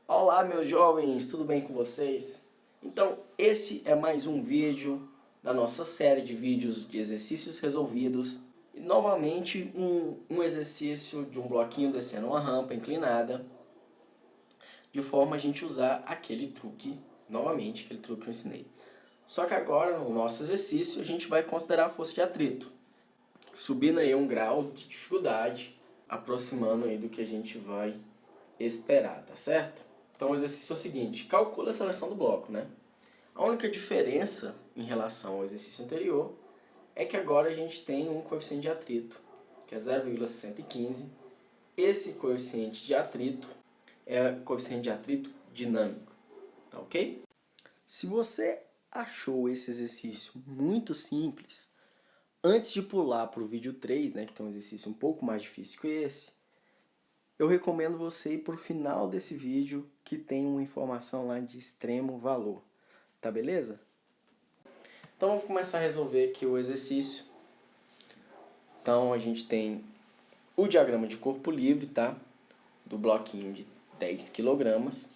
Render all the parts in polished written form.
Olá, meus jovens, tudo bem com vocês? Então, esse é mais um vídeo da nossa série de vídeos de exercícios resolvidos. E novamente um exercício de um bloquinho descendo uma rampa inclinada, de forma a gente usar aquele truque, novamente, aquele truque que eu ensinei. Só que agora, no nosso exercício, a gente vai considerar a força de atrito, subindo aí um grau de dificuldade, aproximando aí do que a gente vai esperar, tá certo? Então o exercício é o seguinte, calcula a aceleração do bloco, né? A única diferença em relação ao exercício anterior é que agora a gente tem um coeficiente de atrito, que é 0,615. Esse coeficiente de atrito é o coeficiente de atrito dinâmico, tá ok? Se você achou esse exercício muito simples, antes de pular para o vídeo 3, né, que tem um exercício um pouco mais difícil que esse, eu recomendo você ir para o final desse vídeo que tem uma informação lá de extremo valor, tá beleza? Então vamos começar a resolver aqui o exercício. Então a gente tem o diagrama de corpo livre, tá? Do bloquinho de 10 kg.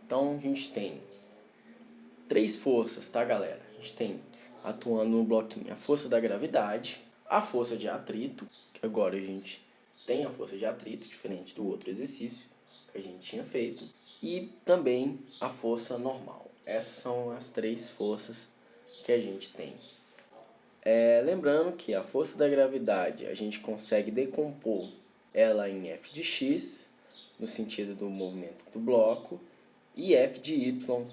Então a gente tem três forças, tá, galera? A gente tem atuando no bloquinho a força da gravidade, a força de atrito, que agora a gente tem a força de atrito, diferente do outro exercício que a gente tinha feito, e também a força normal. Essas são as três forças que a gente tem. Lembrando que a força da gravidade a gente consegue decompor ela em F de x, no sentido do movimento do bloco, e F de y,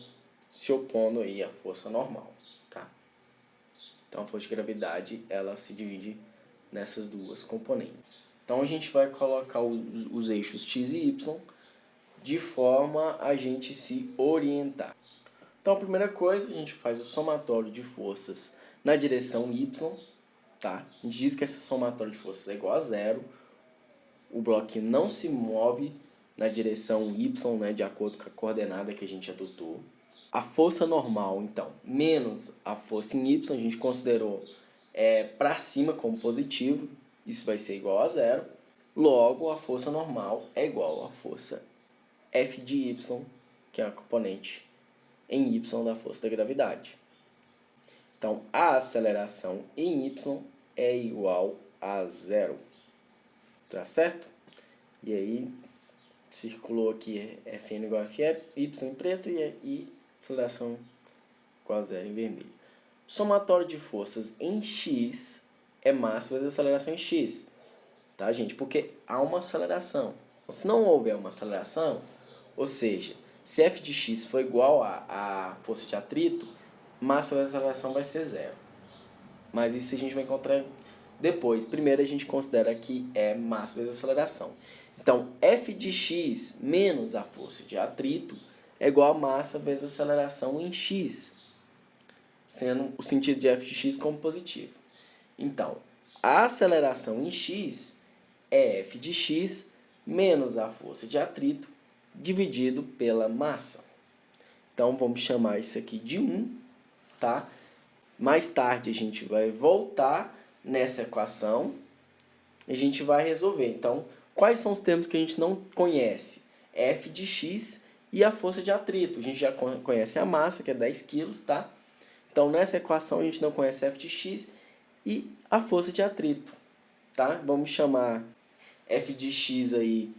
se opondo aí à força normal, tá? Então a força de gravidade ela se divide nessas duas componentes. Então a gente vai colocar os eixos x e y de forma a gente se orientar. Então a primeira coisa, a gente faz o somatório de forças na direção y, tá? A gente diz que esse somatório de forças é igual a zero. O bloquinho não se move na direção y, né, de acordo com a coordenada que a gente adotou. A força normal, então, menos a força em y, a gente considerou para cima como positivo, isso vai ser igual a zero. Logo, a força normal é igual à força F de y, que é a componente em y da força da gravidade. Então, a aceleração em y é igual a zero, tá certo? E aí, circulou aqui Fn igual a F, y em preto e aceleração igual a zero em vermelho. Somatório de forças em x é massa vezes aceleração em x, tá, gente? Porque há uma aceleração. Se não houver uma aceleração, ou seja, se f de x for igual a força de atrito, massa vezes aceleração vai ser zero. Mas isso a gente vai encontrar depois. Primeiro a gente considera que é massa vezes aceleração. Então, f de x menos a força de atrito é igual a massa vezes aceleração em x, sendo o sentido de f de x como positivo. Então, a aceleração em x é f de x menos a força de atrito dividido pela massa. Então, vamos chamar isso aqui de 1, tá? Mais tarde a gente vai voltar nessa equação e a gente vai resolver. Então, quais são os termos que a gente não conhece? F de x e a força de atrito. A gente já conhece a massa, que é 10 kg, tá? Então, nessa equação a gente não conhece f de x e a força de atrito, tá? Vamos chamar f de x aí,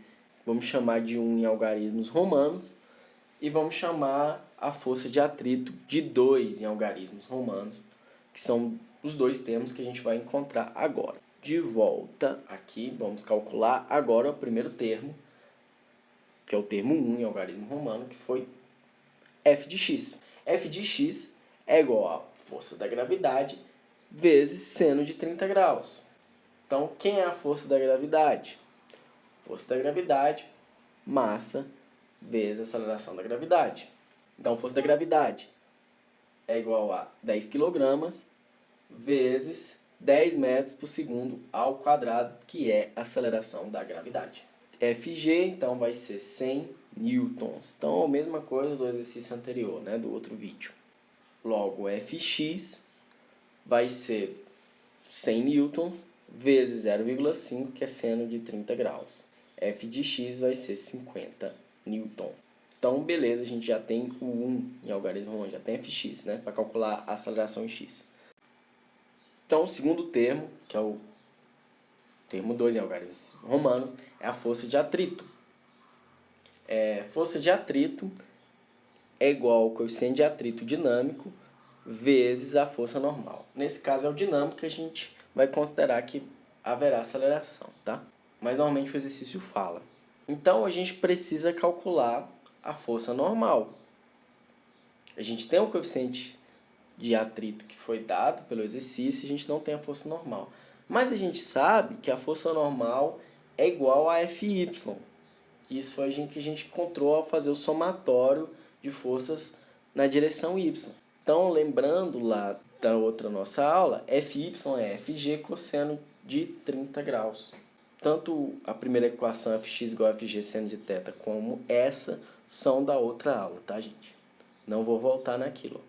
vamos chamar de 1 em algarismos romanos e vamos chamar a força de atrito de 2 em algarismos romanos, que são os dois termos que a gente vai encontrar agora. De volta aqui, vamos calcular agora o primeiro termo, que é o termo 1 em algarismo romano, que foi f de x. F de x é igual a força da gravidade vezes seno de 30 graus. Então, quem é a força da gravidade? Força da gravidade, massa, vezes a aceleração da gravidade. Então, força da gravidade é igual a 10 kg vezes 10 metros por segundo ao quadrado, que é a aceleração da gravidade. Fg, então, vai ser 100 newtons. Então, a mesma coisa do exercício anterior, né, do outro vídeo. Logo, Fx vai ser 100 newtons vezes 0,5, que é seno de 30 graus. F de x vai ser 50 newton. Então, beleza, a gente já tem o 1 em algarismo romano, já tem fx, né, para calcular a aceleração em x. Então, o segundo termo, que é o termo 2 em algarismos romanos, é a força de atrito. Força de atrito é igual ao coeficiente de atrito dinâmico vezes a força normal. Nesse caso é o dinâmico, que a gente vai considerar que haverá aceleração, tá? Mas normalmente o exercício fala. Então, a gente precisa calcular a força normal. A gente tem o coeficiente de atrito que foi dado pelo exercício, a gente não tem a força normal. Mas a gente sabe que a força normal é igual a Fy. Isso foi o que a gente encontrou ao fazer o somatório de forças na direção y. Então, lembrando lá da outra nossa aula, Fy é Fg cosseno de 30 graus. Tanto a primeira equação Fx igual a Fg seno de θ como essa são da outra aula, tá, gente? Não vou voltar naquilo.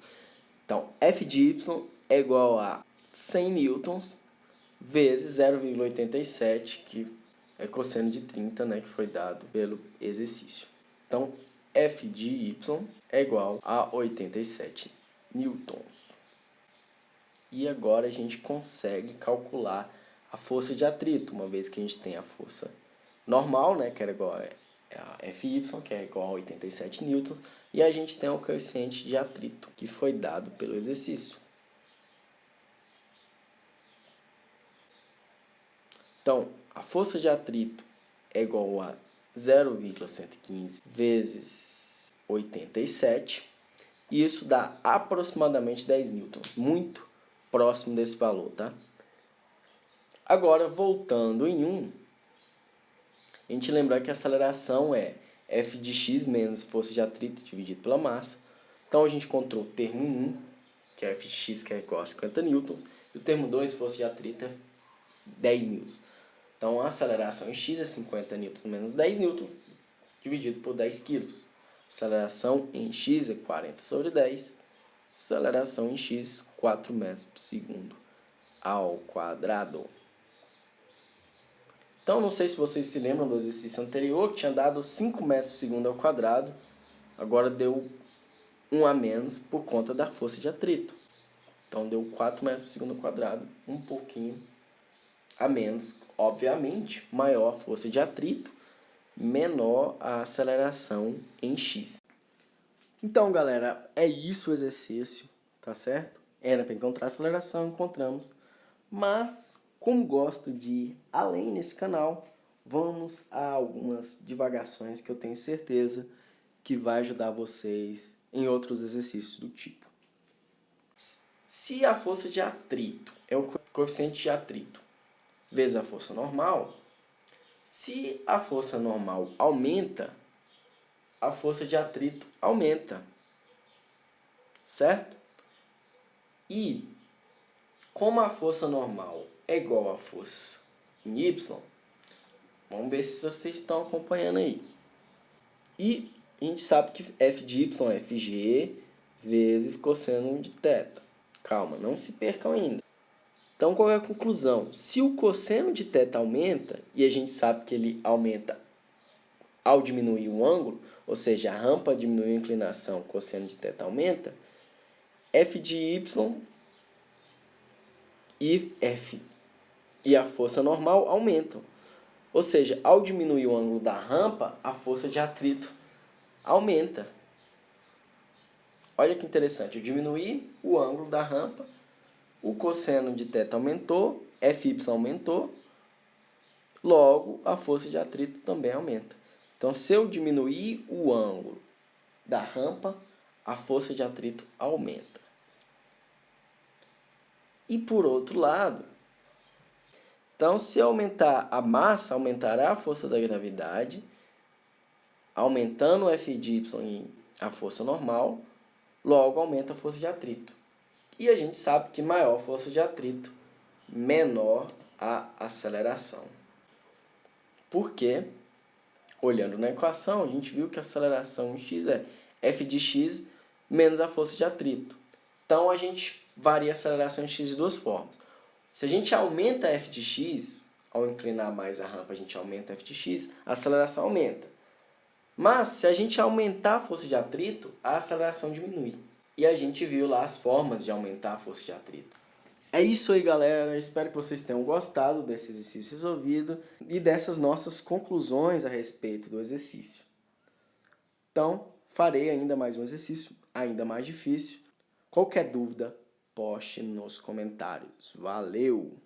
Então, F de y é igual a 100 newtons vezes 0,87, que é cosseno de 30, né, que foi dado pelo exercício. Então, F de y é igual a 87 newtons. E agora a gente consegue calcular a força de atrito, uma vez que a gente tem a força normal, né, que era igual a Fy, que é igual a 87 newtons, e a gente tem o coeficiente de atrito, que foi dado pelo exercício. Então, a força de atrito é igual a 0,115 vezes 87, e isso dá aproximadamente 10 newtons, muito próximo desse valor, tá? Agora, voltando em 1, a gente lembrar que a aceleração é F de x menos força de atrito dividido pela massa. Então, a gente encontrou o termo 1, que é F de x, que é igual a 50 newtons, e o termo 2, força de atrito, é 10 newtons. Então, a aceleração em x é 50 newtons menos 10 newtons, dividido por 10 quilos. Aceleração em x é 40 sobre 10. Aceleração em x, 4 metros por segundo ao quadrado. Então, não sei se vocês se lembram do exercício anterior, que tinha dado 5 metros por segundo ao quadrado. Agora deu 1 a menos por conta da força de atrito. Então, deu 4 metros por segundo ao quadrado, um pouquinho a menos. Obviamente, maior a força de atrito, menor a aceleração em x. Então, galera, é isso o exercício, tá certo? Era para encontrar aceleração, encontramos. Mas, como gosto de ir além nesse canal, vamos a algumas divagações que eu tenho certeza que vai ajudar vocês em outros exercícios do tipo. Se a força de atrito é o coeficiente de atrito vezes a força normal, se a força normal aumenta, a força de atrito aumenta, certo? E como a força normal é igual à força em y, vamos ver se vocês estão acompanhando aí. E a gente sabe que F de y é Fg vezes cosseno de θ. Calma, não se percam ainda. Então, qual é a conclusão? Se o cosseno de θ aumenta, e a gente sabe que ele aumenta ao diminuir o ângulo, ou seja, a rampa diminui a inclinação, o cosseno de θ aumenta, F de y e F e a força normal aumentam. Ou seja, ao diminuir o ângulo da rampa, a força de atrito aumenta. Olha que interessante, eu diminuí o ângulo da rampa, o cosseno de θ aumentou, Fy aumentou, logo a força de atrito também aumenta. Então, se eu diminuir o ângulo da rampa, a força de atrito aumenta. E por outro lado, então, se aumentar a massa, aumentará a força da gravidade, aumentando o F de y e a força normal, logo aumenta a força de atrito. E a gente sabe que maior a força de atrito, menor a aceleração. Porque, olhando na equação, a gente viu que a aceleração em x é F de x menos a força de atrito. Então, a gente varia a aceleração em x de duas formas. Se a gente aumenta f de x, ao inclinar mais a rampa, a gente aumenta f de x, a aceleração aumenta. Mas, se a gente aumentar a força de atrito, a aceleração diminui. E a gente viu lá as formas de aumentar a força de atrito. É isso aí, galera. Espero que vocês tenham gostado desse exercício resolvido e dessas nossas conclusões a respeito do exercício. Então, farei ainda mais um exercício, ainda mais difícil. Qualquer dúvida, poste nos comentários. Valeu!